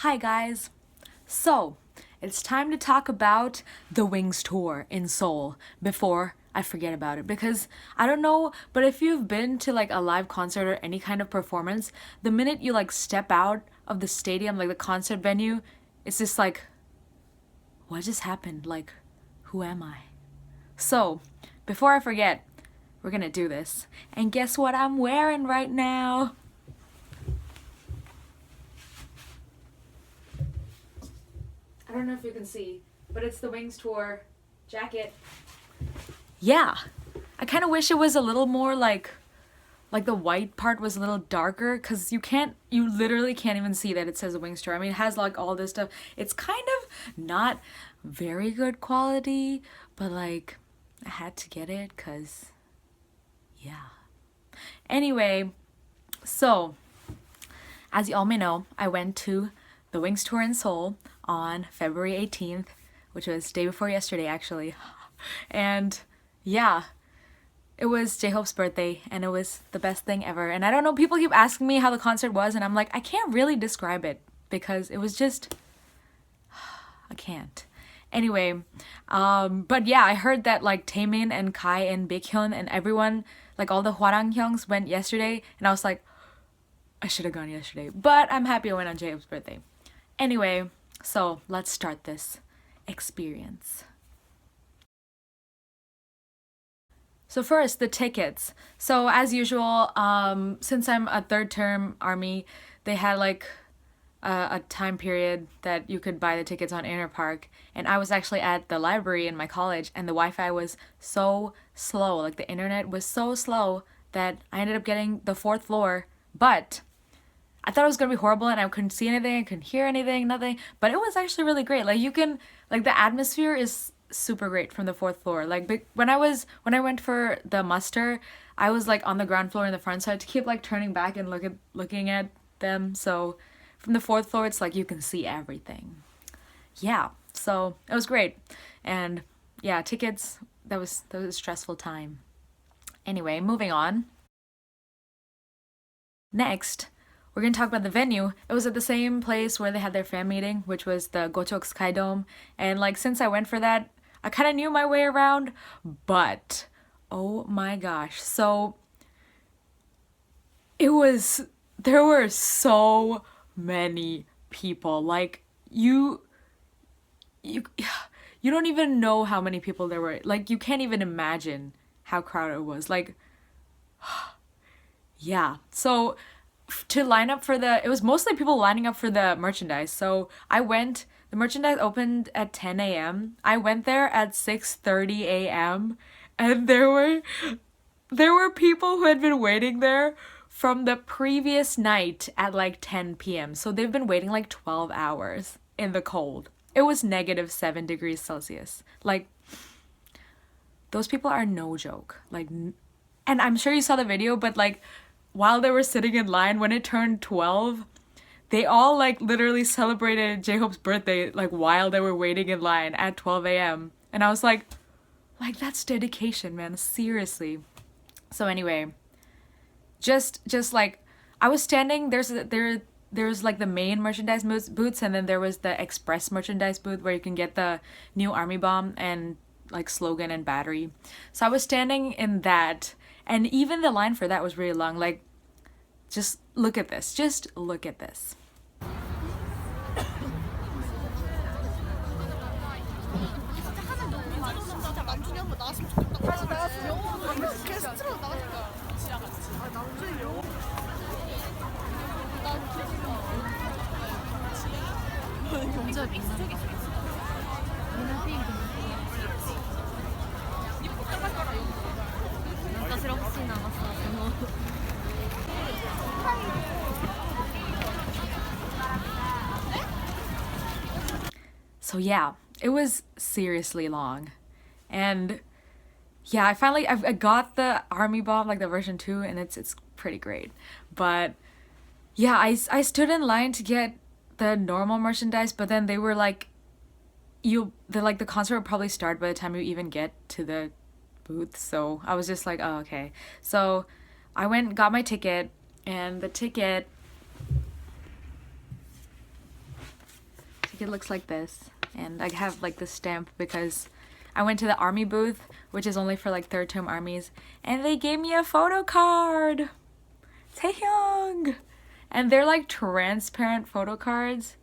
Hi guys! So, it's time to talk about the Wings tour in Seoul before I forget about it, because I don't know, but if you've been to like a live concert or any kind of performance, the minute you like step out of the stadium, like the concert venue, it's just like, what just happened? Like, who am I? So, before I forget, we're gonna do this. And guess what I'm wearing right now? I don't know if you can see, but it's the Wings tour jacket. Yeah, I kind of wish it was a little more like the white part was a little darker, because you literally can't even see that it says the Wings tour. I mean, it has like all this stuff. It's kind of not very good quality, but like I had to get it because yeah. Anyway, so as you all may know, I went to the Wings tour in Seoul on February 18th, which was day before yesterday actually. And yeah, it was J-Hope's birthday and it was the best thing ever. And I don't know, people keep asking me how the concert was and I'm like, I can't really describe it because it was just, I can't. Anyway, but yeah, I heard that like Taemin and Kai and Baekhyun and everyone, like all the Hwarang Hyungs went yesterday, and I was like, I should have gone yesterday, but I'm happy I went on J-Hope's birthday. Anyway, so let's start this experience. So first, the tickets. So as usual, since I'm a third term army, they had like a time period that you could buy the tickets on Inner Park, and I was actually at the library in my college, and the Wi-Fi was so slow, like the internet was so slow that I ended up getting the fourth floor, but I thought it was gonna be horrible and I couldn't see anything, I couldn't hear anything, nothing, but it was actually really great. Like the atmosphere is super great from the fourth floor. Like when I went for the muster, I was like on the ground floor in the front, so I had to keep like turning back and looking at them. So from the fourth floor, it's like you can see everything. Yeah, so it was great. And yeah, tickets, that was a stressful time. Anyway, moving on. Next, we're gonna talk about the venue. It was at the same place where they had their fan meeting, which was the Gochok Sky Dome. And like since I went for that, I kind of knew my way around, but oh my gosh. So there were so many people. Like you you don't even know how many people there were. Like you can't even imagine how crowded it was. Like yeah. So to line up for it was mostly people lining up for the merchandise. So the merchandise opened at 10 a.m. I went there at 6:30 a.m. and there were people who had been waiting there from the previous night at like 10 p.m. So they've been waiting like 12 hours in the cold. It was -7 degrees Celsius. Like, those people are no joke. Like, and I'm sure you saw the video, but like, while they were sitting in line, when it turned 12, they all like literally celebrated J-Hope's birthday like while they were waiting in line at 12 a.m. And I was like that's dedication, man. Seriously. So anyway, just like I was standing, there's like the main merchandise booths, and then there was the express merchandise booth where you can get the new army bomb and like slogan and battery. So I was standing in that, and even the line for that was really long. Like, just look at this. Just look at this. So yeah, it was seriously long. And yeah, I got the army bomb, like the version 2, and it's pretty great. But yeah, I stood in line to get the normal merchandise, but then they were like, the concert would probably start by the time you even get to the booth. So I was just like, oh, okay. So I went and got my ticket, and the ticket it looks like this. And I have like the stamp because I went to the army booth, which is only for like third term armies, and they gave me a photo card. Taehyung! And they're like transparent photo cards,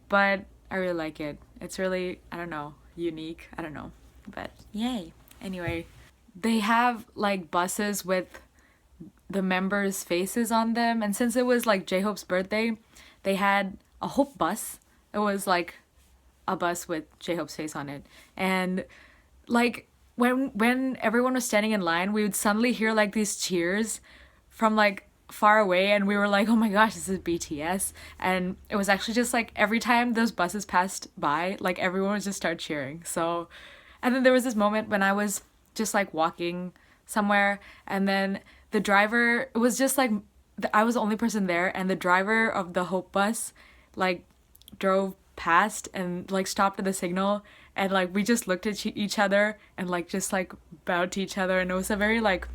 but I really like it. It's really, I don't know, unique. I don't know, but yay. Anyway, they have like buses with the members' faces on them, and since it was like J-Hope's birthday, they had a Hope bus. It was like a bus with J-Hope's face on it, and like when everyone was standing in line, we would suddenly hear like these cheers from like far away, and we were like, oh my gosh, this is BTS. And it was actually just like every time those buses passed by, like everyone would just start cheering. So, and then there was this moment when I was just like walking somewhere, and then the driver, it was just like I was the only person there, and the driver of the Hope bus like drove past and like stopped at the signal, and like we just looked at each other and like just like bowed to each other, and it was a very like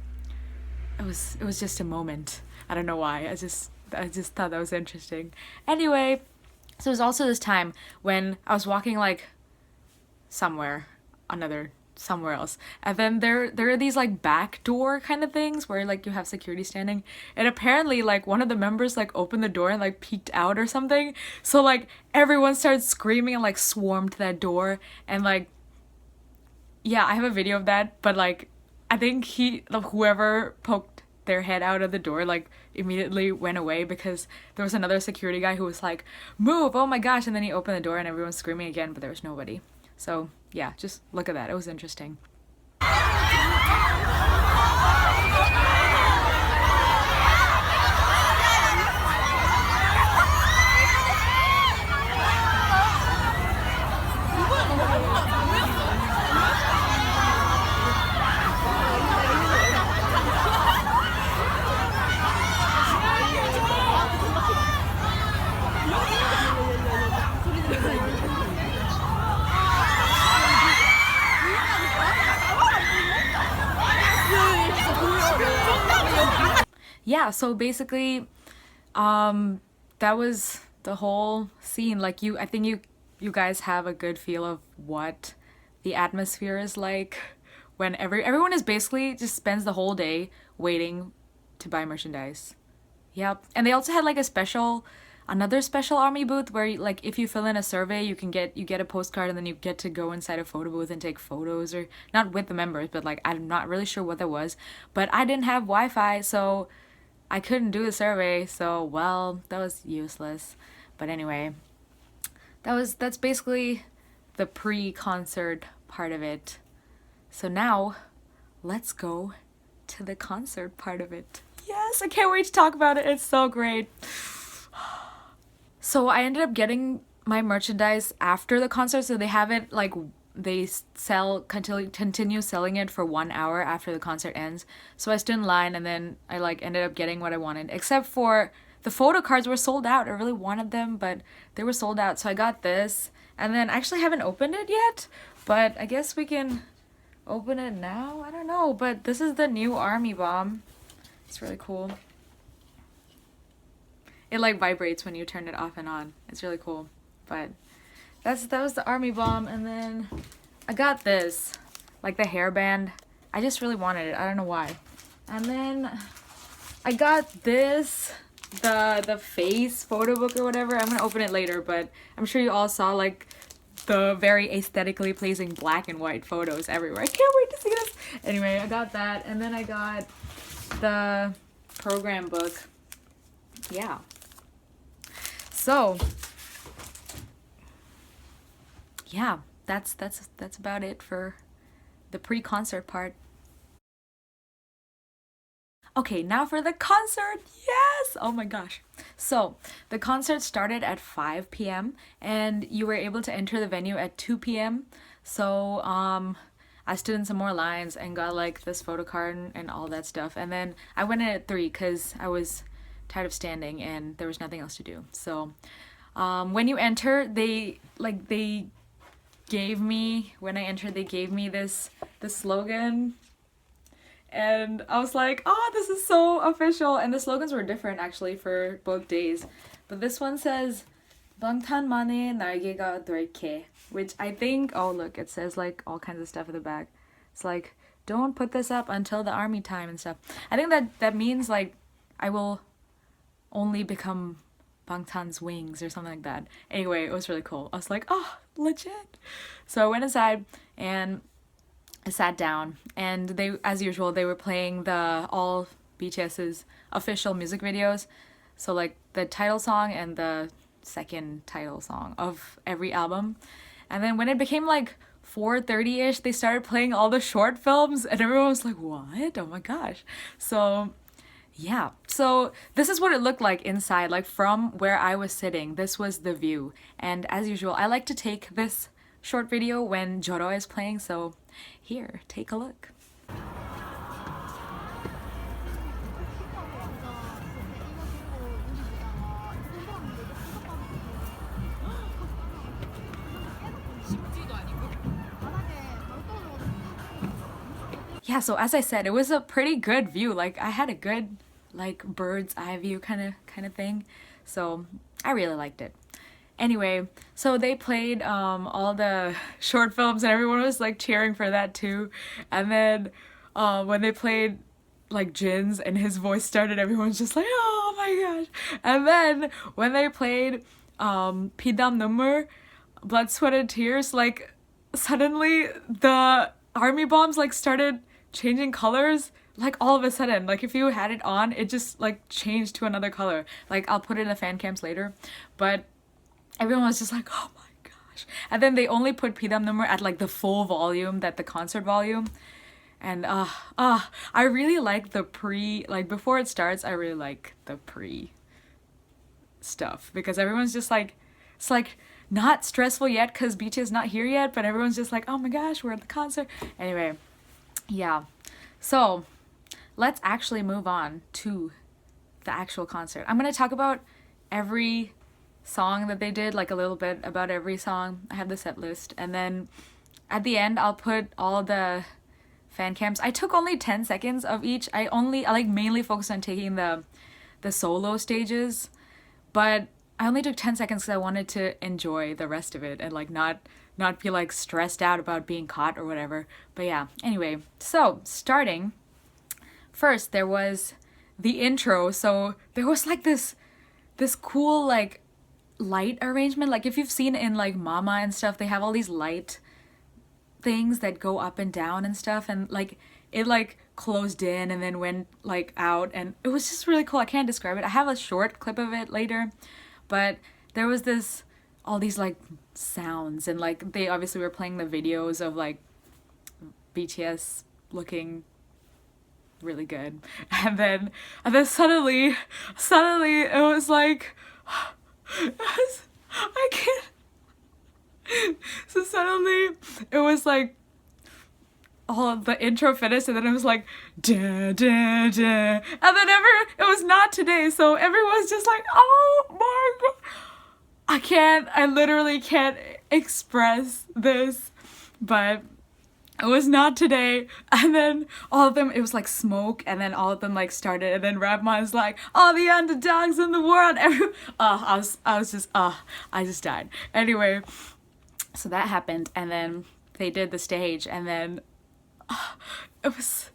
it was just a moment. I don't know why. I just thought that was interesting. Anyway, so it was also this time when I was walking like somewhere else, and then there are these like back door kind of things where like you have security standing, and apparently like one of the members like opened the door and like peeked out or something, so like everyone started screaming and like swarmed to that door, and like yeah, I have a video of that, but like I think whoever poked their head out of the door like immediately went away because there was another security guy who was like, move, oh my gosh, and then he opened the door and everyone's screaming again, but there was nobody. So yeah, just look at that. It was interesting. Yeah, so basically, that was the whole scene. Like I think you guys have a good feel of what the atmosphere is like when everyone is basically just spends the whole day waiting to buy merchandise. Yep, and they also had like another special army booth where like if you fill in a survey, you get a postcard, and then you get to go inside a photo booth and take photos, or not with the members, but like I'm not really sure what that was, but I didn't have Wi-Fi, so I couldn't do the survey, so well, that was useless. But anyway, that's basically the pre-concert part of it. So now let's go to the concert part of it. Yes, I can't wait to talk about it. It's so great. So I ended up getting my merchandise after the concert, so they have it like they continue selling it for 1 hour after the concert ends. So I stood in line, and then I like ended up getting what I wanted, except for the photo cards were sold out. I really wanted them, but they were sold out. So I got this, and then I actually haven't opened it yet, but I guess we can open it now. I don't know, but this is the new army bomb. It's really cool. It like vibrates when you turn it off and on. It's really cool. But that was the army bomb, and then I got this, like the hairband. I just really wanted it. I don't know why. And then I got this, the face photo book or whatever. I'm gonna open it later, but I'm sure you all saw like the very aesthetically pleasing black and white photos everywhere. I can't wait to see this. Anyway, I got that, and then I got the program book. Yeah. So yeah, that's about it for the pre-concert part. Okay, now for the concert. Yes! Oh my gosh. So, the concert started at 5 p.m. and you were able to enter the venue at 2 p.m. So, I stood in some more lines and got like this photo card and all that stuff. And then I went in at 3 because I was tired of standing and there was nothing else to do. So, when you enter, they gave me this slogan, and I was like, oh, this is so official. And the slogans were different actually for both days, but this one says, 방탄만의 날개가 될게, which I think, oh look, it says like all kinds of stuff at the back. It's like, don't put this up until the army time and stuff. I think that means like I will only become Bangtan's wings or something like that. Anyway, it was really cool. I was like, oh, legit. So I went inside and I sat down, and they, as usual, they were playing the all BTS's official music videos. So like the title song and the second title song of every album. And then when it became like 4:30ish, they started playing all the short films, and everyone was like, what? Oh my gosh. So yeah, so this is what it looked like inside, like from where I was sitting. This was the view. And as usual, I like to take this short video when Joro is playing, so here, take a look. Yeah, so as I said, it was a pretty good view. Like I had a good like bird's eye view kind of thing. So I really liked it. Anyway, so they played all the short films, and everyone was like cheering for that too. And then when they played like Jin's and his voice started, everyone's just like, oh my gosh. And then when they played Pidam Number, Blood, Sweat and Tears, like suddenly the army bombs like started changing colors, like all of a sudden. Like if you had it on, it just like changed to another color. Like I'll put it in the fan cams later, but everyone was just like, oh my gosh. And then they only put Pidam Number at like the full volume, that the concert volume. And I really like the like before it starts, I really like the stuff, because everyone's just like, it's like not stressful yet because BTS is not here yet, but everyone's just like, oh my gosh, we're at the concert. Anyway, yeah. So let's actually move on to the actual concert. I'm gonna talk about every song that they did, like a little bit about every song. I have the set list, and then at the end I'll put all the fan cams. I took only 10 seconds of each. I like mainly focused on taking the solo stages, but I only took 10 seconds because I wanted to enjoy the rest of it and like not feel like stressed out about being caught or whatever. But yeah, anyway, so starting first, there was the intro. So there was like this cool like light arrangement. Like if you've seen in like Mama and stuff, they have all these light things that go up and down and stuff, and like it like closed in and then went like out, and it was just really cool. I can't describe it. I have a short clip of it later, but there was all these like sounds, and like they obviously were playing the videos of like BTS looking really good, and then suddenly it was like I can't. So suddenly it was like all of the intro finished, and then it was like da da da, and then it was not today, so everyone's just like, oh my god, I literally can't express this, but it was not today. And then all of them, it was like smoke, and then all of them like started, and then Rapmon's like, all the underdogs in the world, I just died. Anyway, so that happened, and then they did the stage, and then it was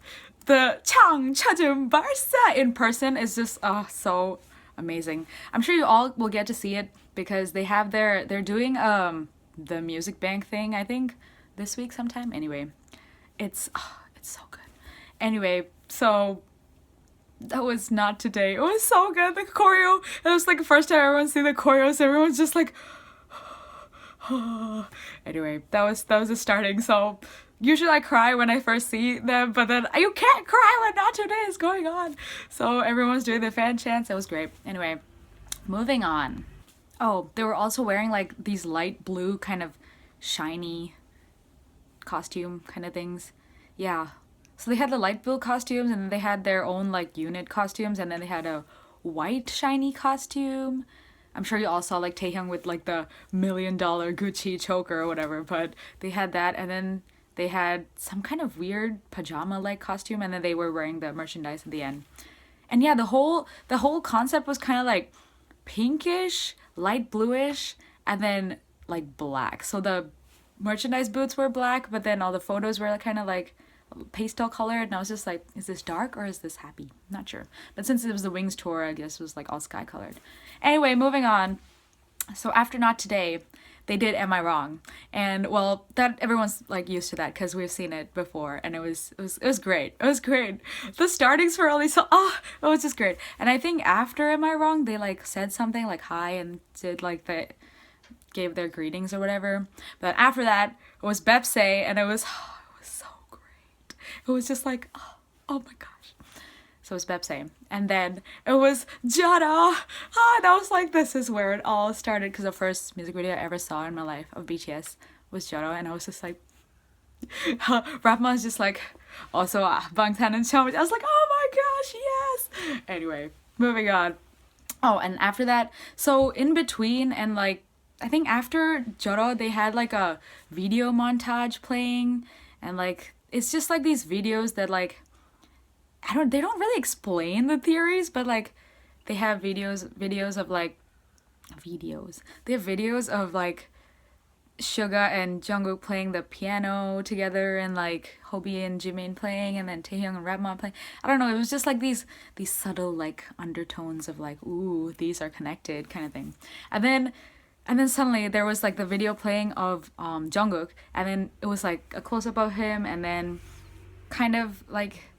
the Chang Chajum Barsa in person is just so amazing. I'm sure you all will get to see it because they're doing the music bank thing, I think this week sometime. Anyway, it's so good. Anyway, so that was not today. It was so good. The choreo, it was like the first time everyone's seen the choreo, so everyone's just like anyway, that was the starting. So usually I cry when I first see them, but then you can't cry when Not Today is going on. So everyone's doing the fan chants. It was great. Anyway, moving on. Oh, they were also wearing like these light blue kind of shiny costume kind of things. Yeah. So they had the light blue costumes, and then they had their own like unit costumes, and then they had a white shiny costume. I'm sure you all saw like Taehyung with like the $1 million Gucci choker or whatever, but they had that, and then they had some kind of weird pajama-like costume, and then they were wearing the merchandise at the end. And yeah, the whole concept was kind of like pinkish, light bluish and then like black. So the merchandise boots were black, but then all the photos were kind of like pastel colored, and I was just like, is this dark or is this happy? Not sure. But since it was the Wings tour, I guess it was like all sky colored. Anyway, moving on. So after Not Today, they did Am I Wrong? And well, that everyone's like used to that because we've seen it before, and it was great. It was great. The startings were only so it was just great. And I think after Am I Wrong, they like said something like hi and did like the gave their greetings or whatever. But after that, it was Bepse, and it was so great. It was just like oh my gosh. So it was Bepse. And then it was Jara. And I was like, this is where it all started, because the first music video I ever saw in my life of BTS was Jara, and I was just like, Rapma is just like, also Bangtan and Challenge. I was like, oh my gosh, yes. Anyway, moving on. Oh, and after that, so in between and like, I think after Jara, they had like a video montage playing, and like, it's just like these videos that like, they don't really explain the theories, but like they have videos of like they have videos of like Suga and Jungkook playing the piano together, and like Hobi and Jimin playing, and then Taehyung and Rapma playing. I don't know, it was just like these subtle like undertones of like, ooh, these are connected kind of thing. And then suddenly there was like the video playing of Jungkook, and then it was like a close up of him, and then kind of like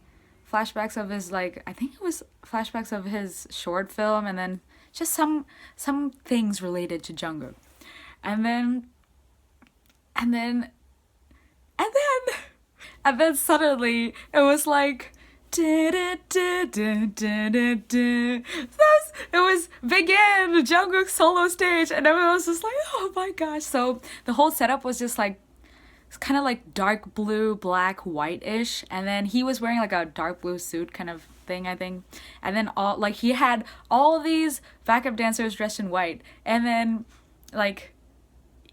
flashbacks of his, like, I think it was flashbacks of his short film, and then just some things related to Jungkook. And then suddenly it was like it was Begin, Jungkook's solo stage, and everyone was just like, oh my gosh. So the whole setup was just like, it's kind of like dark blue, black, white-ish, and then he was wearing like a dark blue suit kind of thing, I think. And then all like he had all these backup dancers dressed in white, and then like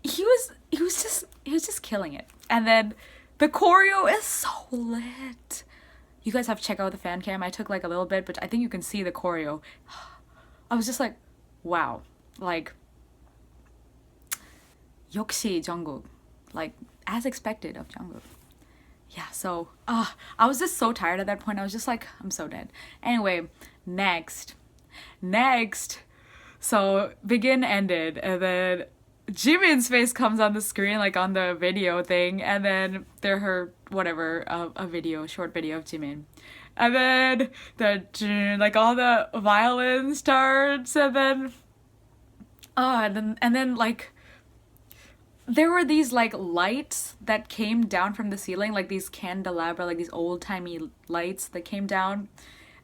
he was just killing it. And then the choreo is so lit. You guys have to check out the fan cam. I took like a little bit, but I think you can see the choreo. I was just like, wow, like 역시 Jungkook, like as expected of Jungkook. Yeah, so I was just so tired at that point. I was just like, I'm so dead. Anyway, next, so Begin ended, and then Jimin's face comes on the screen, like on the video thing, and then a short video of Jimin, and then like all the violin starts, and then like there were these like lights that came down from the ceiling, like these candelabra, like these old-timey lights that came down.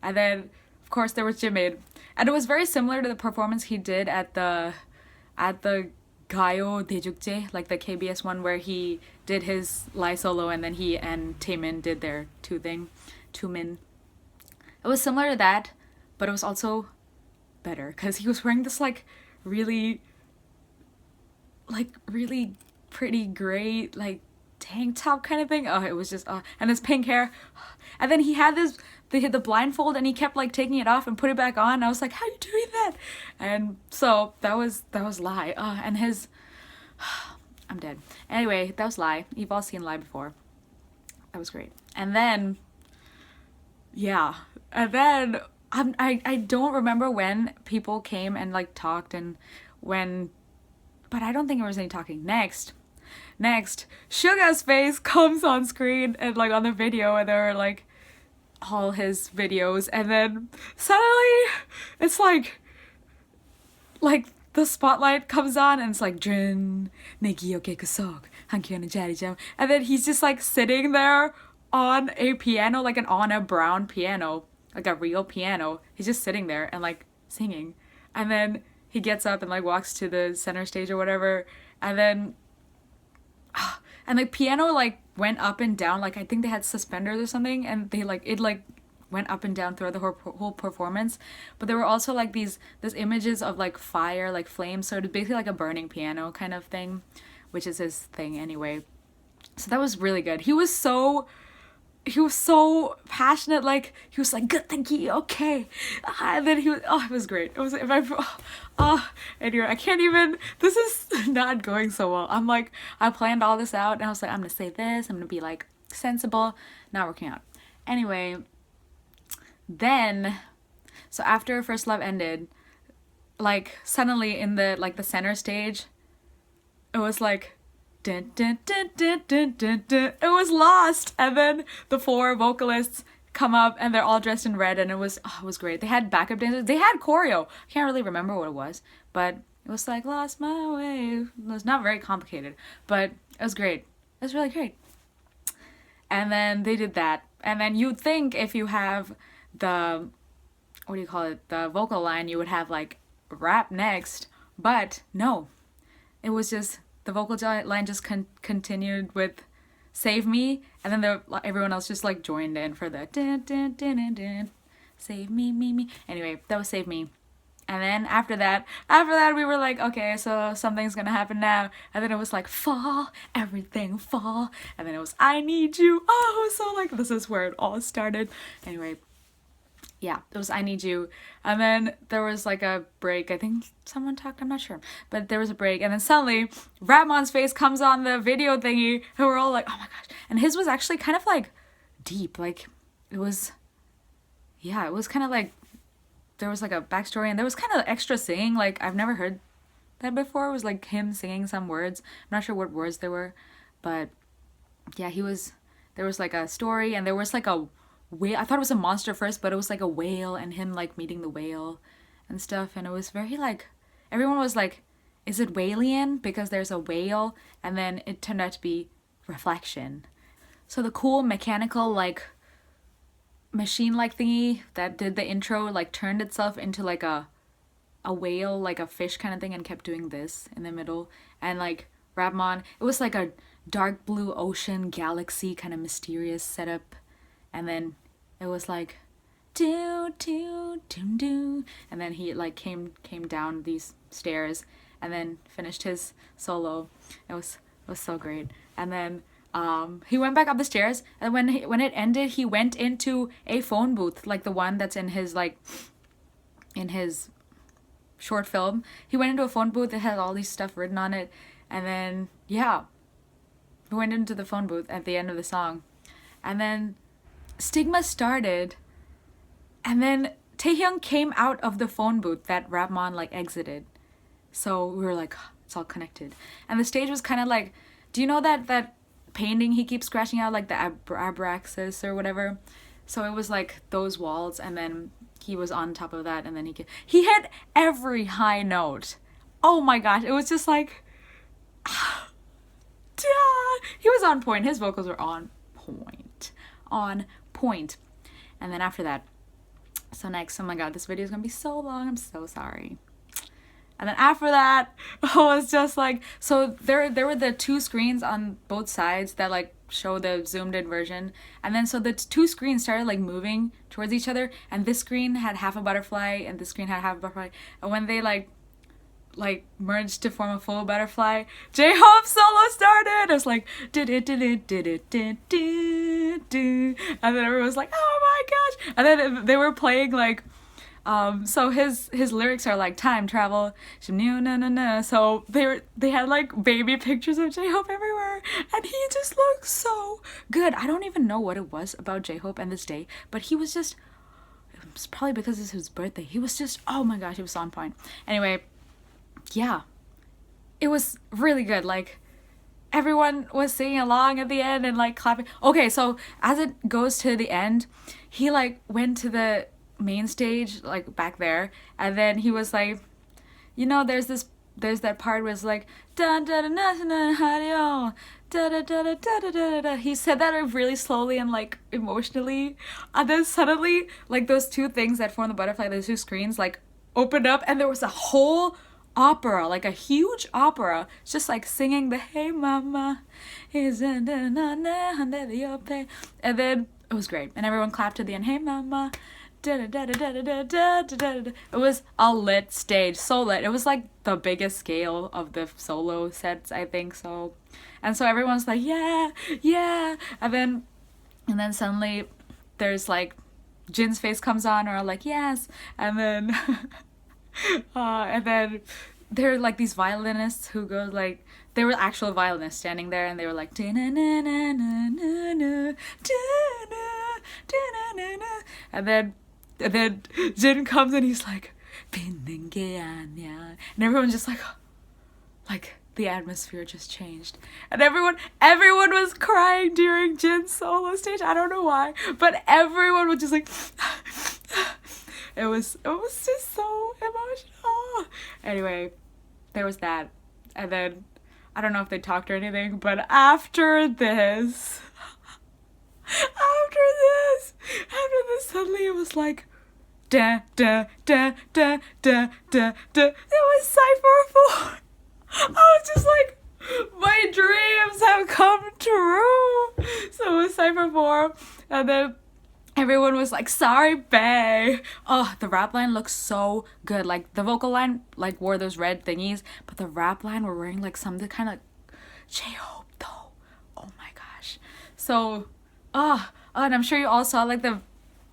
And then of course there was Jimin, and it was very similar to the performance he did at the Gayo Daejukje, like the KBS one where he did his live solo, and then he and Taemin did their two-min. It was similar to that, but it was also better because he was wearing this like really pretty gray like tank top kind of thing. Oh, it was just and his pink hair, and then he had the blindfold, and he kept like taking it off and put it back on. I was like, how are you doing that? And so that was Lie, and his I'm dead. Anyway, that was Lie. You've all seen Lie before. That was great. And then I don't remember when people came and like talked, and when, but I don't think there was any talking. Next, Suga's face comes on screen and like on the video, and there were like all his videos, and then suddenly it's like the spotlight comes on, and it's like Drin Negiyoke Kusok Hankyone Jarijo, and then he's just like sitting there on a piano, like on a brown piano, like a real piano. He's just sitting there and like singing, and then he gets up and like walks to the center stage or whatever, and then and the piano like went up and down, like I think they had suspenders or something, and they like it like went up and down throughout the whole performance. But there were also like these images of like fire, like flames, so it's basically like a burning piano kind of thing, which is his thing anyway. So that was really good. He was so he was so passionate, like he was like, good, thank you, okay. And then it was great. It was anyway, I can't even, this is not going so well. I'm like, I planned all this out and I was like, I'm gonna say this, I'm gonna be like sensible, not working out. Anyway, then so after First Love ended, like suddenly in the like the center stage, it was like dun, dun, dun, dun, dun, dun, dun. It was Lost, and then the 4 vocalists come up and they're all dressed in red, and it was great. They had backup dancers, they had choreo. I can't really remember what it was, but it was like lost my way. It was not very complicated, but it was great. It was really great. And then they did that, and then you'd think if you have the the vocal line, you would have like rap next, but no, it was just the vocal line just continued with Save Me, and then everyone else just like joined in for the dun, dun, dun, dun, dun. Save me, me. Anyway, that was Save Me. And then after that we were like, okay, so something's gonna happen now. And then it was like fall, everything fall. And then it was I Need You. Oh, so like this is where it all started. Anyway, yeah, it was I Need You. And then there was like a break. I think someone talked, I'm not sure. But there was a break. And then suddenly, Rapmon's face comes on the video thingy. And we're all like, oh my gosh. And his was actually kind of like deep. Like, it was kind of like, there was like a backstory. And there was kind of extra singing. Like, I've never heard that before. It was like him singing some words. I'm not sure what words they were. But yeah, there was like a story. And there was like a whale. I thought it was a monster first, but it was like a whale and him like meeting the whale and stuff. And it was very like, everyone was like, is it Whalian? Because there's a whale. And then it turned out to be Reflection. So the cool mechanical like machine like thingy that did the intro like turned itself into like a whale, like a fish kind of thing, and kept doing this in the middle. And like Rapmon, it was like a dark blue ocean galaxy kind of mysterious setup. And then it was like do do do do, and then he like came down these stairs and then finished his solo. It was so great. And then he went back up the stairs, and when it ended, he went into a phone booth, like the one that's in his short film. He went into a phone booth that had all these stuff written on it, and then yeah, he went into the phone booth at the end of the song. And then Stigma started, and then Taehyung came out of the phone booth that Rapmon like exited. So we were like, oh, it's all connected. And the stage was kind of like, do you know that painting he keeps scratching out, like the abraxas or whatever? So it was like those walls, and then he was on top of that, and then he hit every high note. Oh my gosh, it was just like he was on point. His vocals were on point. And then after that, so next, oh my god, this video is gonna be so long, I'm so sorry. And then after that, it was just like, so there were the 2 screens on both sides that like show the zoomed in version, and then so the 2 screens started like moving towards each other, and this screen had half a butterfly and this screen had half a butterfly, and when they like merged to form a full butterfly, J-Hope's solo started. It was like and then everyone was like, oh my gosh. And then they were playing like so his lyrics are like time travel, so they had like baby pictures of J-Hope everywhere, and he just looked so good. I don't even know what it was about J-Hope and this day, but he was just, it was probably because it's his birthday, he was just, oh my gosh, he was on point. Anyway, yeah, it was really good. Like, everyone was singing along at the end and like clapping. Okay, so as it goes to the end, he like went to the main stage, like back there, and then he was like, you know, there's that part where it's like da da da da da da da da da. He said that really slowly and like emotionally, and then suddenly like those 2 things that form the butterfly, those 2 screens like opened up, and there was a whole opera, like a huge opera, just like singing the Hey Mama, and then it was great, and everyone clapped to the end. Hey Mama, it was a lit stage, so lit. It was like the biggest scale of the solo sets, I think so. And so everyone's like, yeah, and then And then suddenly there's like Jin's face comes on, or like yes, and then and then there are like these violinists who go like, they were actual violinists standing there, and they were like and then Jin comes and he's like "빗는 게 아니야," and everyone's just like the atmosphere just changed, and everyone was crying during Jin's solo stage. I don't know why, but everyone was just like it was just so emotional. Anyway, there was that, and then I don't know if they talked or anything, but after this, suddenly it was like da da da da da da da. It was Cypher 4. I was just like, my dreams have come true. So it was Cypher 4, and then everyone was like, sorry, bae. Oh, the rap line looks so good. Like, the vocal line, like, wore those red thingies, but the rap line were wearing, like, something kind of, like, J-Hope, though. Oh, my gosh. So, and I'm sure you all saw, like, the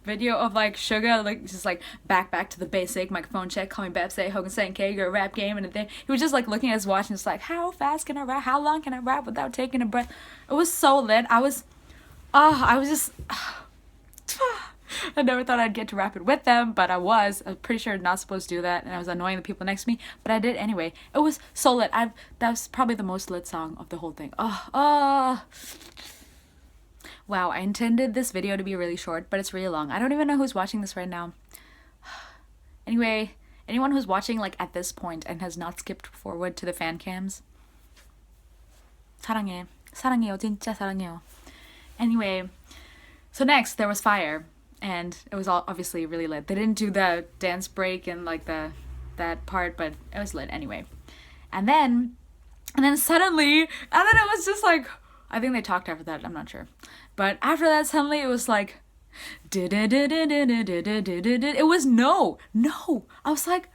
video of, like, Suga, like, just, like, back to the basic, microphone check, call me Bep, say, Hogan saying, okay, you're a rap game, and then he was just, like, looking at his watch, and just, like, how fast can I rap? How long can I rap without taking a breath? It was so lit. I was just... I never thought I'd get to rap it with them, but I was pretty sure not supposed to do that, and I was annoying the people next to me, but I did anyway. It was so lit. That was probably the most lit song of the whole thing. Wow, I intended this video to be really short, but it's really long. I don't even know who's watching this right now. Anyway, anyone who's watching like at this point and has not skipped forward to the fan cams, 사랑해. 사랑해요. 진짜 사랑해요. Anyway, so next there was Fire, and it was all obviously really lit. They didn't do the dance break and like that part, but it was lit anyway. And then suddenly, and then it was just like, I think they talked after that, I'm not sure. But after that, suddenly it was like, it was no. I was like,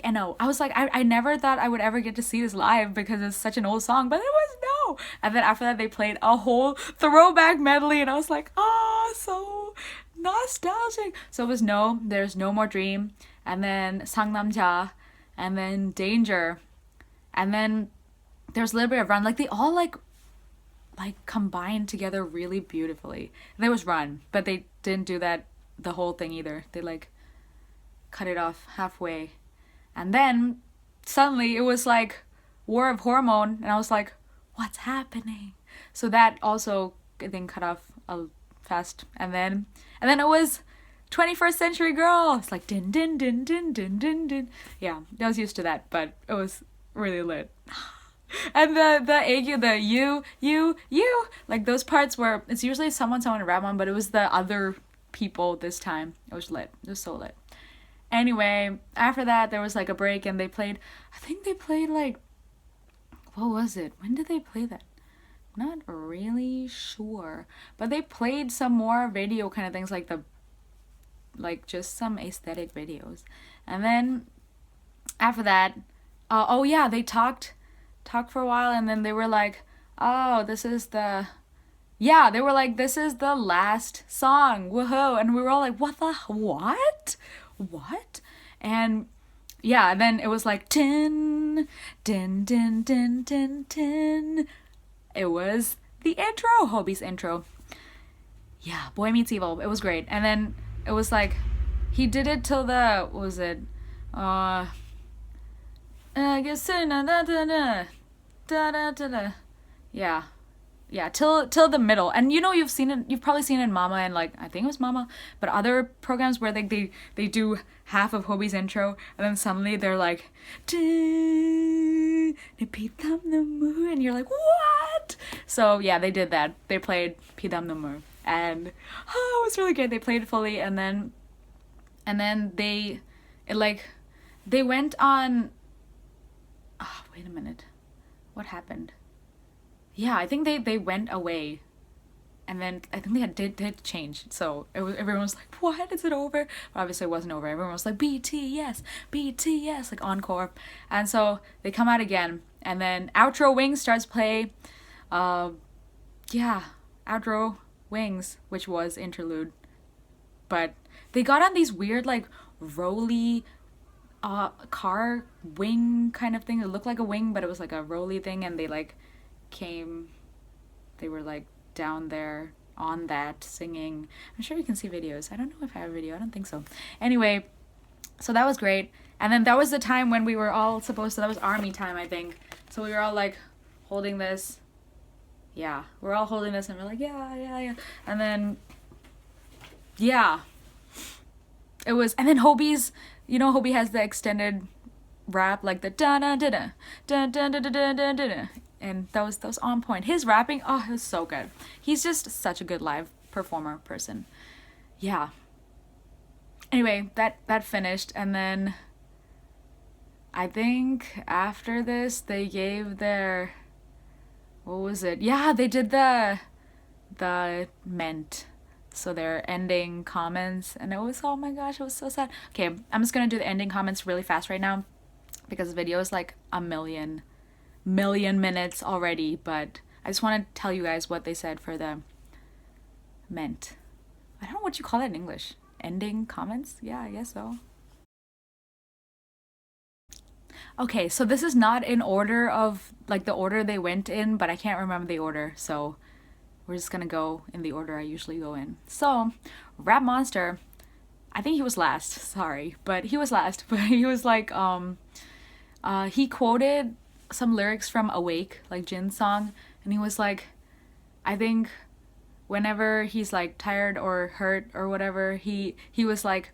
no. I was like, I never thought I would ever get to see this live because it's such an old song, but it was no. And then after that, they played a whole throwback medley, and I was like, so nostalgic. So it was no, there's No More Dream, and then 상남자, and then Danger, and then there's Little Bit of Run. Like, they all like combined together really beautifully. And there was Run, but they didn't do that the whole thing either. They like cut it off halfway. And then suddenly it was like War of Hormone, and I was like, what's happening? So that also, I think, cut off fast. And then it was 21st Century Girl. It's like din din din din din din din. Yeah, I was used to that, but it was really lit. And the AU, the you, like those parts where it's usually someone to rap on, but it was the other people this time. It was lit. It was so lit. Anyway, after that there was like a break, and I think they played like, what was it? When did they play that? Not really sure, but they played some more video kind of things, like just some aesthetic videos. And then after that, they talked for a while, and then they were like, this is the last song, woohoo. And we were all like, what? And yeah, and then it was like tin din din din din din. It was the intro, Hobie's intro. Yeah, Boy Meets Evil. It was great. And then it was like, he did it till the, what was it? Yeah, till the middle. And you know, you've probably seen it in Mama, and like, I think it was Mama, but other programs where they do half of Hobie's intro, and then suddenly they're like, and you're like, what? So yeah, they did that. They played Pidam Numur, and it was really good. They played it fully, and then they went on. Wait a minute, what happened? Yeah, I think they went away, and then I think they did change. So everyone was like, what, is it over? But obviously it wasn't over. Everyone was like, BTS, like Encore. And so they come out again, and then outro Wings starts play. Outro Wings, which was interlude. But they got on these weird like rolly car wing kind of thing. It looked like a wing, but it was like a rolly thing, and they like they were like down there on that singing. I'm sure you can see videos. I don't know if I have a video. I don't think so. Anyway, so that was great. And then that was the time when we were all supposed to, that was army time, I think. So we were all like holding this. Yeah, we're all holding this and we're like, yeah. And then, yeah. It was, and then Hobie's, you know, Hobie has the extended rap, like the da da da da da da da da da da, and that was on point. His rapping, oh, it was so good. He's just such a good live performer person. Yeah. Anyway, that finished, and then I think after this they gave their, what was it? Yeah, they did the ment. So their ending comments, and it was, oh my gosh, it was so sad. Okay, I'm just gonna do the ending comments really fast right now because the video is like a million minutes already, but I just want to tell you guys what they said for the ment. I don't know what you call that in English. Ending comments? Yeah, I guess so. Okay, so this is not in order of like the order they went in, but I can't remember the order, so we're just gonna go in the order I usually go in. So, Rap Monster, I think he was last, sorry, but he was last. But he was like, he quoted some lyrics from Awake, like Jin's song, and he was like, I think whenever he's like tired or hurt or whatever, he was like,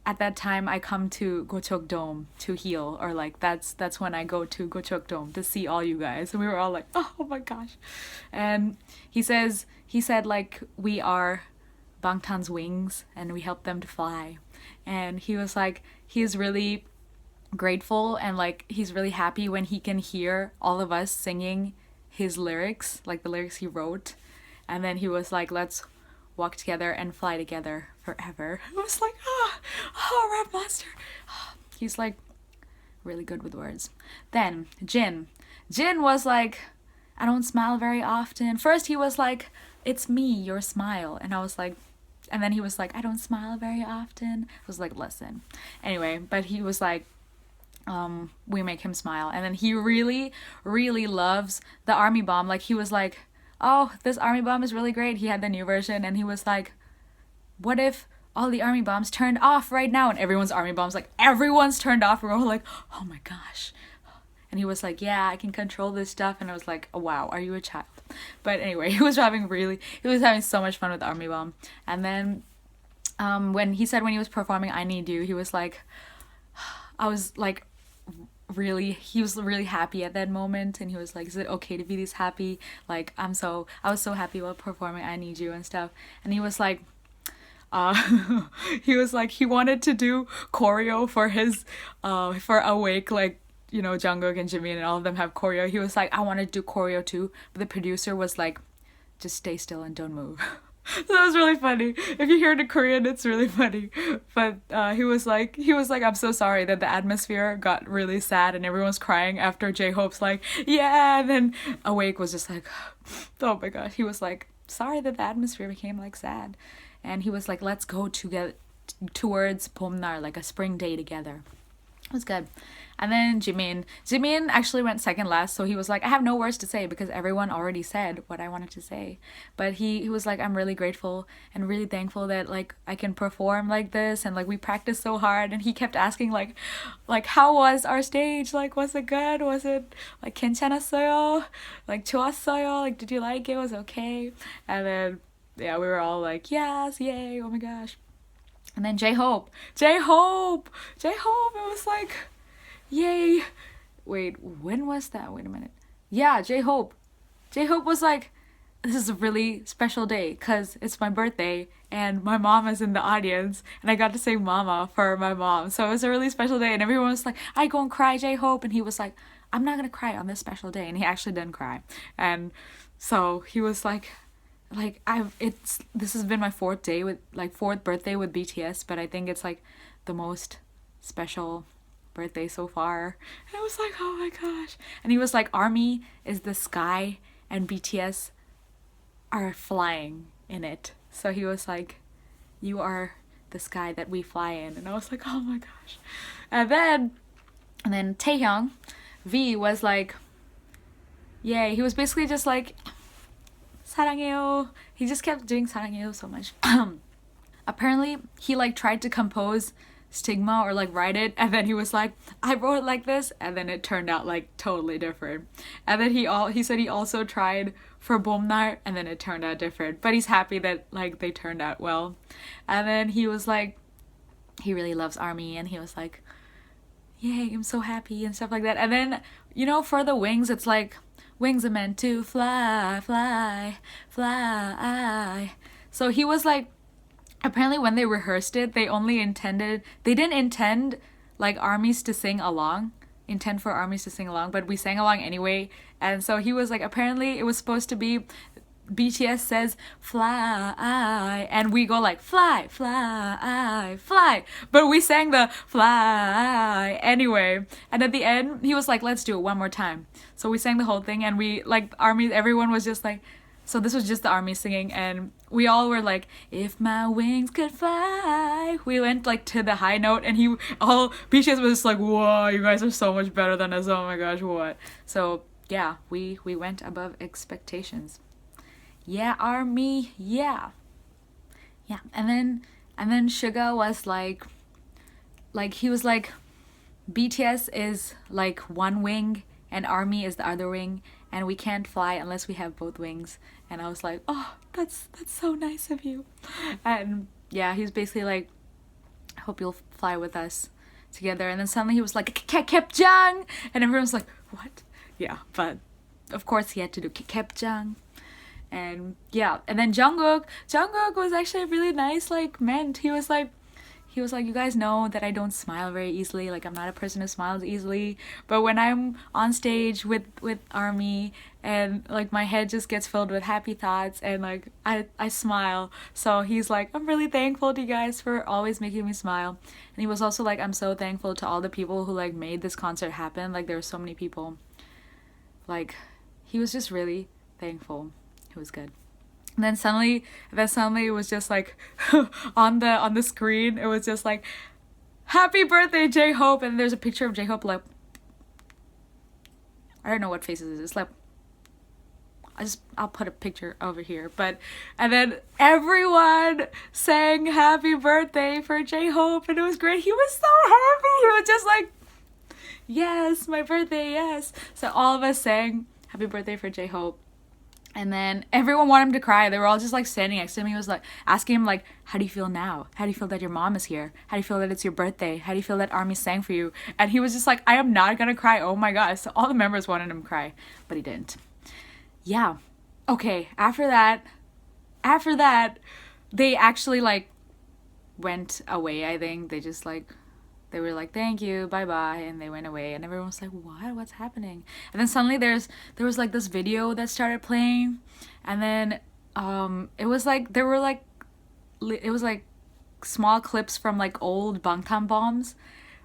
at that time I come to Gochok Dome to heal, or like that's when I go to Gochok Dome to see all you guys. And we were all like, oh my gosh. And he said like, we are Bangtan's wings and we help them to fly. And he was like, he's really grateful and like he's really happy when he can hear all of us singing his lyrics, like the lyrics he wrote. And then he was like, let's walk together and fly together forever. I was like, Rap Monster. He's like really good with words. Then Jin was like, I don't smile very often. First he was like, it's me, your smile. And I was like, and then he was like, I don't smile very often. I was like, listen. Anyway, but he was like, we make him smile. And then he really, really loves the Army Bomb. Like he was like, oh, this Army Bomb is really great. He had the new version and he was like, what if all the Army Bombs turned off right now? And everyone's Army Bombs, like everyone's turned off. And we're all like, oh my gosh. And he was like, yeah, I can control this stuff. And I was like, oh, wow, are you a child? But anyway, he was having so much fun with the Army Bomb. And then when he was performing I Need You, he was like, I was like, he was really happy at that moment, and he was like, is it okay to be this happy? Like I was so happy while performing I Need You and stuff. And he was like, he wanted to do choreo for his for Awake, like, you know, Jungkook and Jimin and all of them have choreo. He was like, I want to do choreo too, but the producer was like, just stay still and don't move. So that was really funny. If you hear it in Korean, it's really funny. But he was like, I'm so sorry that the atmosphere got really sad and everyone was crying after J-Hope's like, yeah, and then Awake was just like, oh my gosh. He was like, sorry that the atmosphere became like sad. And he was like, let's go towards Pomnar, like a spring day together. It was good. And then Jimin actually went second last, so he was like, I have no words to say because everyone already said what I wanted to say. But he was like, I'm really grateful and really thankful that like I can perform like this, and like we practiced so hard. And he kept asking like how was our stage? Like, was it good? Was it like 괜찮았어요? Like 좋았어요? Like, did you like it? Was it okay? And then yeah, we were all like, yes, yay, oh my gosh. And then J-Hope, it was like, yay. Wait, when was that? Wait a minute. Yeah, J-Hope was like, this is a really special day because it's my birthday and my mom is in the audience and I got to say mama for my mom. So it was a really special day and everyone was like, I go and cry, J-Hope. And he was like, I'm not going to cry on this special day. And he actually didn't cry. And so he was like, this has been my fourth birthday with BTS, but I think it's like the most special birthday so far. And I was like, oh my gosh. And he was like, Army is the sky and BTS are flying. in it. So he was like, you are the sky that we fly in. And I was like, oh my gosh. And then Taehyung, V, was like, yay. He was basically just like, 사랑해요. He just kept doing 사랑해요 so much. Apparently, he like tried to compose Stigma or like write it, and then he was like, I wrote it like this, and then it turned out like totally different. And then he said he also tried for 봄날, and then it turned out different. But he's happy that like they turned out well. And then he was like, he really loves ARMY, and he was like, yay, I'm so happy and stuff like that. And then, you know, for the wings, it's like, wings are meant to fly, fly, fly. So he was like, apparently when they rehearsed it, they didn't intend like armies to sing along, intend for armies to sing along, but we sang along anyway. And so he was like, apparently it was supposed to be, BTS says fly, and we go like fly, fly, fly, but we sang the fly anyway. And at the end, he was like, let's do it one more time. So we sang the whole thing, and we like army, everyone was just like, so this was just the army singing, and we all were like, if my wings could fly. We went like to the high note, and BTS was just like, whoa, you guys are so much better than us. Oh my gosh, what? So yeah, we went above expectations. Yeah, ARMY, yeah. Yeah, and then Suga was like he was like, BTS is like one wing and ARMY is the other wing, and we can't fly unless we have both wings. And I was like, oh, that's so nice of you. And yeah, he was basically like, I hope you'll fly with us together. And then suddenly he was like, Kepjang, and everyone's like, what? Yeah, but of course he had to do Kepjang. And yeah, and then Jungkook was actually a really nice like ment. He was like, you guys know that I don't smile very easily. Like, I'm not a person who smiles easily. But when I'm on stage with ARMY, and like my head just gets filled with happy thoughts, and like I smile. So he's like, I'm really thankful to you guys for always making me smile. And he was also like, I'm so thankful to all the people who like made this concert happen. Like, there were so many people. Like, he was just really thankful. It was good. And then suddenly it was just like on the screen, it was just like, happy birthday J-Hope, and there's a picture of J-Hope like, I don't know what face it is. It's like, I'll put a picture over here. And then everyone sang happy birthday for J-Hope, and it was great. He was so happy. He was just like, yes, my birthday, yes. So all of us sang happy birthday for J-Hope. And then everyone wanted him to cry. They were all just like standing next to him. He was like asking him like, how do you feel now? How do you feel that your mom is here? How do you feel that it's your birthday? How do you feel that ARMY sang for you? And he was just like, I am not gonna cry. Oh my gosh. So all the members wanted him to cry, but he didn't. Yeah. Okay. After that, they actually like went away. I think they just like, they were like, thank you, bye-bye, and they went away, and everyone was like, what's happening? And then suddenly there was like this video that started playing, and then it was like small clips from like old Bangtan bombs,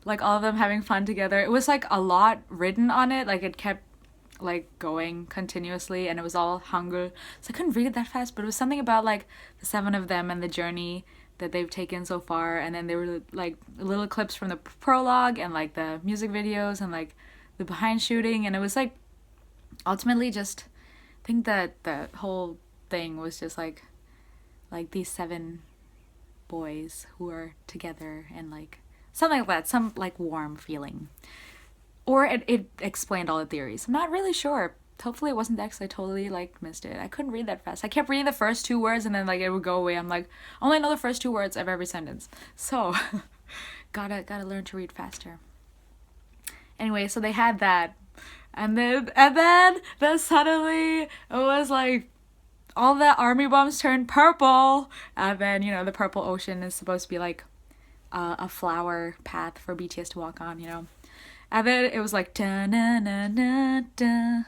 like all of them having fun together. It was like a lot written on it, like it kept like going continuously, and it was all Hangul, so I couldn't read it that fast, but it was something about like the 7 of them and the journey that they've taken so far. And then there were like little clips from the prologue and like the music videos and like the behind shooting, and it was like ultimately just, I think that the whole thing was just like these 7 boys who are together and like something like that, some like warm feeling, or it explained all the theories. I'm not really sure. Hopefully it wasn't that, because I totally like missed it. I couldn't read that fast. I kept reading the first 2 words, and then like it would go away. I'm like, only know the first 2 words of every sentence. So gotta learn to read faster. Anyway, so they had that, and then suddenly it was like all the ARMY bombs turned purple, and then, you know, the purple ocean is supposed to be like a flower path for BTS to walk on, you know. And then it was like da na na na da.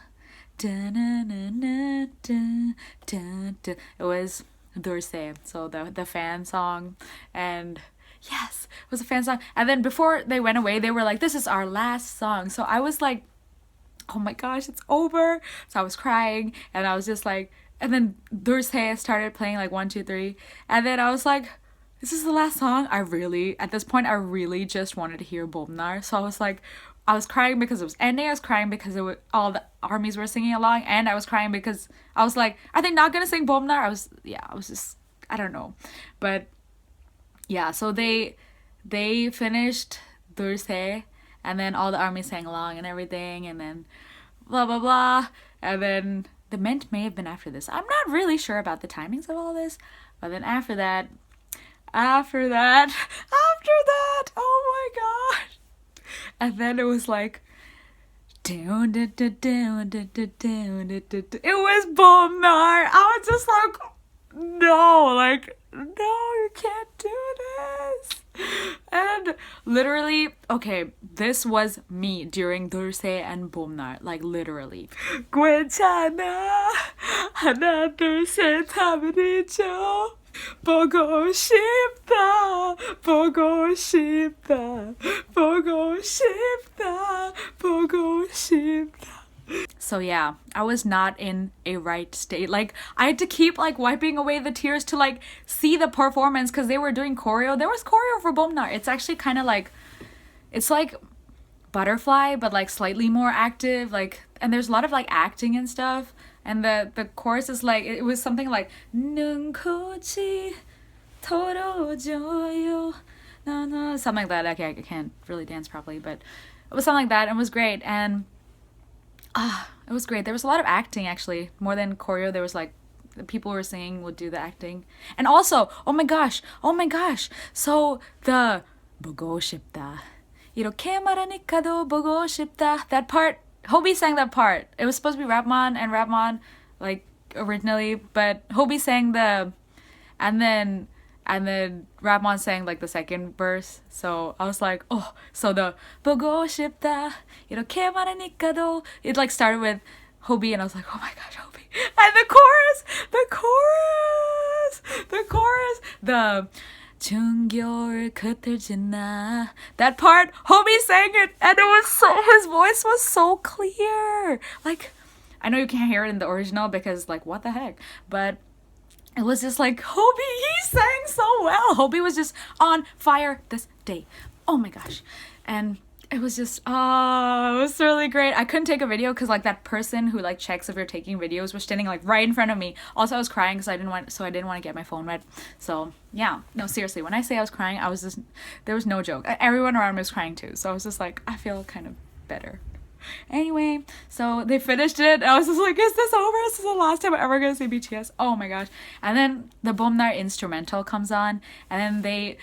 It was Dulce, so the fan song, and yes, it was a fan song. And then before they went away, they were like, this is our last song. So I was like, oh my gosh, it's over. So I was crying, and I was just like, and then Durse started playing like 1, 2, 3, and then I was like, this is the last song. At this point, I really just wanted to hear Bomnar. So I was like, I was crying because it was ending. I was crying because all the armies were singing along, and I was crying because I was like, are they not gonna sing Bomnar? I was just, I don't know, but yeah. So they finished Durse, and then all the armies sang along and everything, and then blah blah blah, and then the Ment may have been after this. I'm not really sure about the timings of all this, but then after that, oh my gosh. And then it was like, it was Bomnar. I was just like, no, you can't do this. And literally, okay, this was me during Durse and Bomnar, like literally. 괜찮아, 하나, 둘, 셋 하면 되죠. 보고 싶다, 보고 싶다, 보고 싶다, 보고 싶다. So yeah, I was not in a right state. Like, I had to keep like wiping away the tears to like see the performance, because they were doing choreo. There was choreo for Bomnar. It's actually kind of like, it's like Butterfly, but like slightly more active. Like, and there's a lot of like acting and stuff. And the chorus is like, it was something like 눈코치 털어줘요, something like that. Okay, I can't really dance properly, but it was something like that, and it was great. And it was great. There was a lot of acting, actually, more than choreo. There was like, the people who were singing would do the acting. And also, oh my gosh, so the 보고 싶다, 이렇게 말하니까도 보고 싶다, that part, Hobie sang that part. It was supposed to be Rapmon, like, originally, but Hobie sang and then Rapmon sang like the second verse. So I was like, oh, so the 보고 싶다, 이렇게 말하니까도, it like started with Hobie, and I was like, oh my gosh, Hobie. And the chorus, 중겨울 끝을 지나, that part, Hobie sang it, and his voice was so clear. Like, I know you can't hear it in the original because, like, what the heck, but it was just like, Hobie, he sang so well. Hobie was just on fire this day. Oh my gosh. And it was just, it was really great. I couldn't take a video because like that person who like checks if you're taking videos was standing like right in front of me. Also, I was crying because I didn't want to get my phone wet. So yeah, no, seriously, when I say I was crying, there was no joke. Everyone around me was crying too. So I was just like, I feel kind of better. Anyway, so they finished it. I was just like, is this over? Is this the last time I'm ever gonna see BTS? Oh my gosh. And then the Bomnar instrumental comes on, and then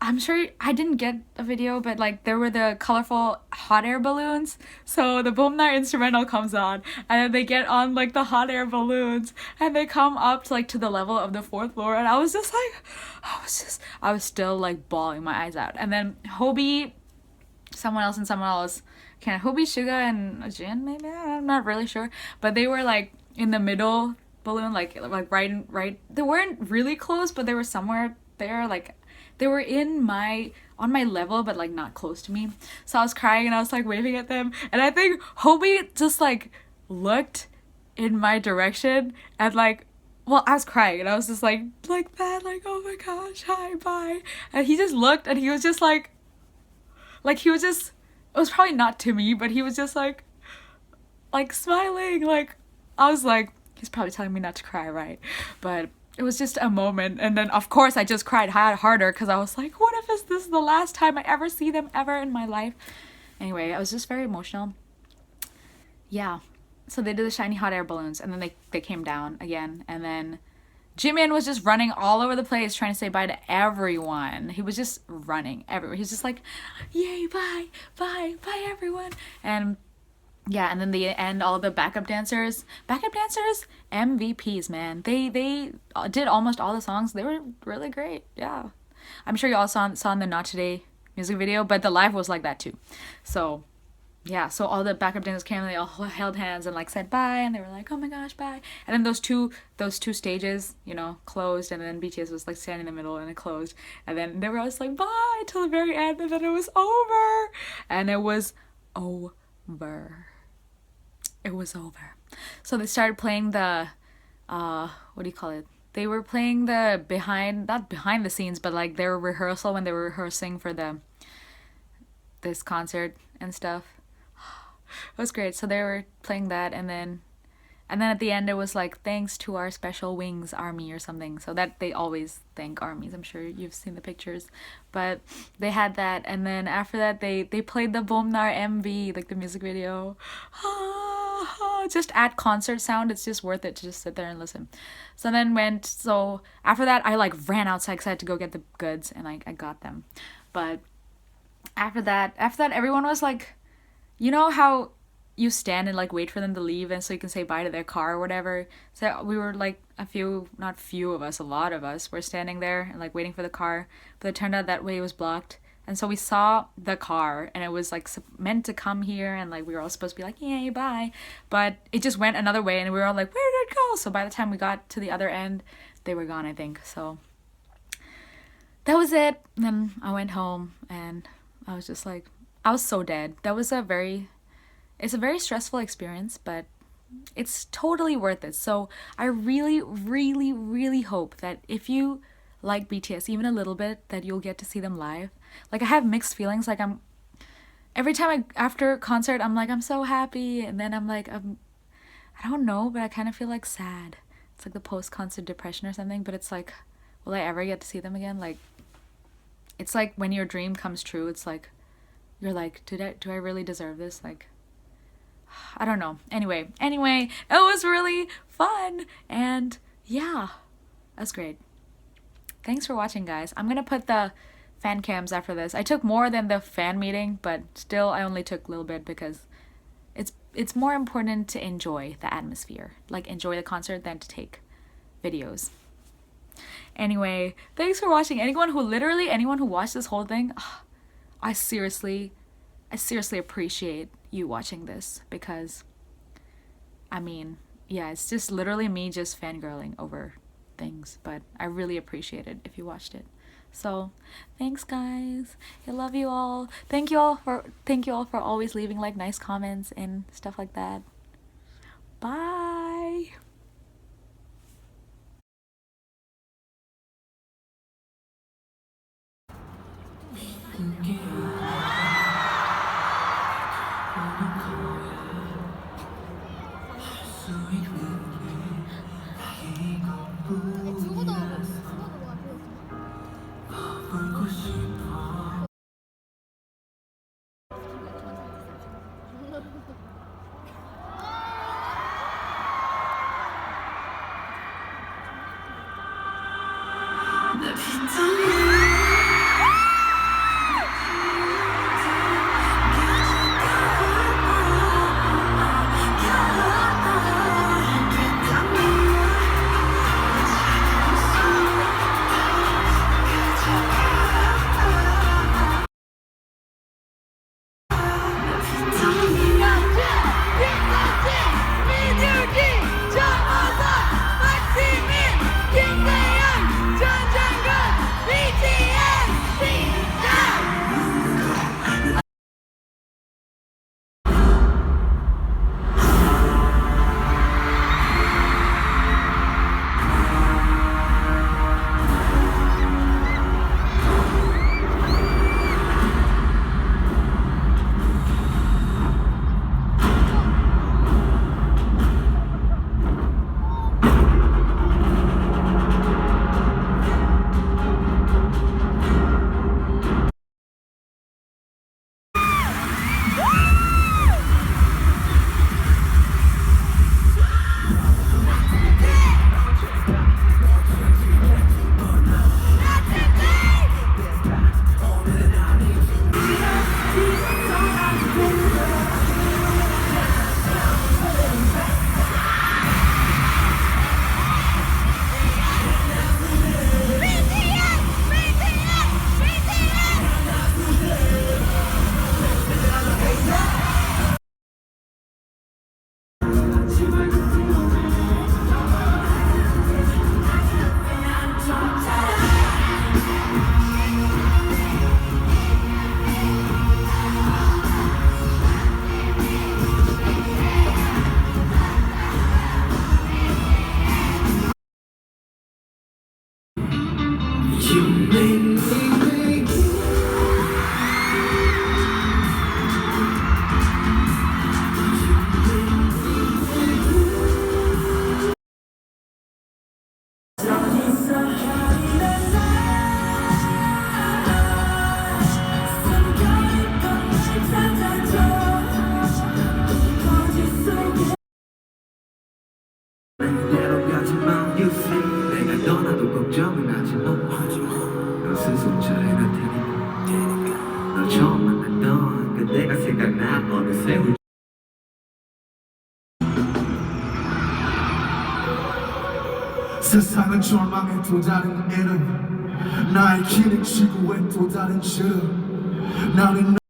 I'm sure I didn't get a video, but like there were the colorful hot air balloons. So the Bomnar instrumental comes on, and then they get on like the hot air balloons, and they come up to like to the level of the 4th floor, and I was just like, I was still like bawling my eyes out. And then Hobie, someone else, Hobie, Suga, and Jin, maybe? I'm not really sure. But they were like in the middle balloon, like right. They weren't really close, but they were somewhere there, like they were on my level, but like not close to me. So I was crying and I was like waving at them, and I think Hobie just like looked in my direction and like, well, I was crying and I was just like that, like, oh my gosh, hi, bye. And he just looked and he was just like he was just, it was probably not to me, but he was just like smiling. Like, I was like, he's probably telling me not to cry, right? But it was just a moment. And then of course I just cried harder because I was like, what if this is the last time I ever see them ever in my life? Anyway, I was just very emotional. Yeah. So they did the shiny hot air balloons, and then they came down again, and then Jimin was just running all over the place trying to say bye to everyone. He was just running everywhere. He was just like, yay, bye, everyone. And yeah, and then the end, all the backup dancers, MVPs, man. They did almost all the songs. They were really great. Yeah. I'm sure you all saw in the Not Today music video, but the live was like that too. So yeah, so all the backup dancers came and they all held hands and like said bye, and they were like, oh my gosh, bye. And then those two stages, you know, closed, and then BTS was like standing in the middle and it closed, and then they were always like bye till the very end, and then it was over. And it was over. So they started playing the what do you call it? They were playing the not behind the scenes, but like their rehearsal when they were rehearsing for this concert and stuff. It was great. So they were playing that, and then at the end it was like, thanks to our special wings army or something. So that they always thank armies. I'm sure you've seen the pictures. But they had that, and then after that they played the Bomnar MV, like the music video. Just add concert sound. It's just worth it to just sit there and listen. So after that I like ran outside because I had to go get the goods, and like I got them. But after that everyone was like, you know how you stand and like wait for them to leave and so you can say bye to their car or whatever. So we were like a lot of us were standing there and like waiting for the car, but it turned out that way was blocked. And so we saw the car, and it was like meant to come here, and like we were all supposed to be like, yay, bye, but it just went another way, and we were all like, where did it go? So by the time we got to the other end, they were gone, I think. So that was it. And then I went home, and I was just like, I was so dead. It's a very stressful experience, but it's totally worth it. So I really, really, really hope that if you like BTS even a little bit, that you'll get to see them live. Like, I have mixed feelings. Like, every time after concert, I'm like, I'm so happy, and then I'm like, I don't know, but I kind of feel like sad. It's like the post-concert depression or something. But it's like, will I ever get to see them again? Like, it's like when your dream comes true. It's like, you're like, do I really deserve this? Like, I don't know. Anyway, it was really fun, and yeah, that's great. Thanks for watching, guys. I'm gonna put the fan cams after this. I took more than the fan meeting, but still I only took a little bit because it's more important to enjoy the atmosphere, like enjoy the concert, than to take videos. Anyway, thanks for watching. Anyone who watched this whole thing, I seriously appreciate you watching this, because I mean, yeah, it's just literally me just fangirling over things, but I really appreciate it if you watched it. So thanks, guys. I love you all. Thank you all for always leaving like nice comments and stuff like that. Bye. 이대로 가지마 You see 내가 떠나도 걱정은 하지마 너 스스로 잘해낼 테니까 널 처음 만났던 그때가 생각나 어느새 세상은 절망의 또 다른 이름 나의 기능 지구엔 또 다른 지름 나는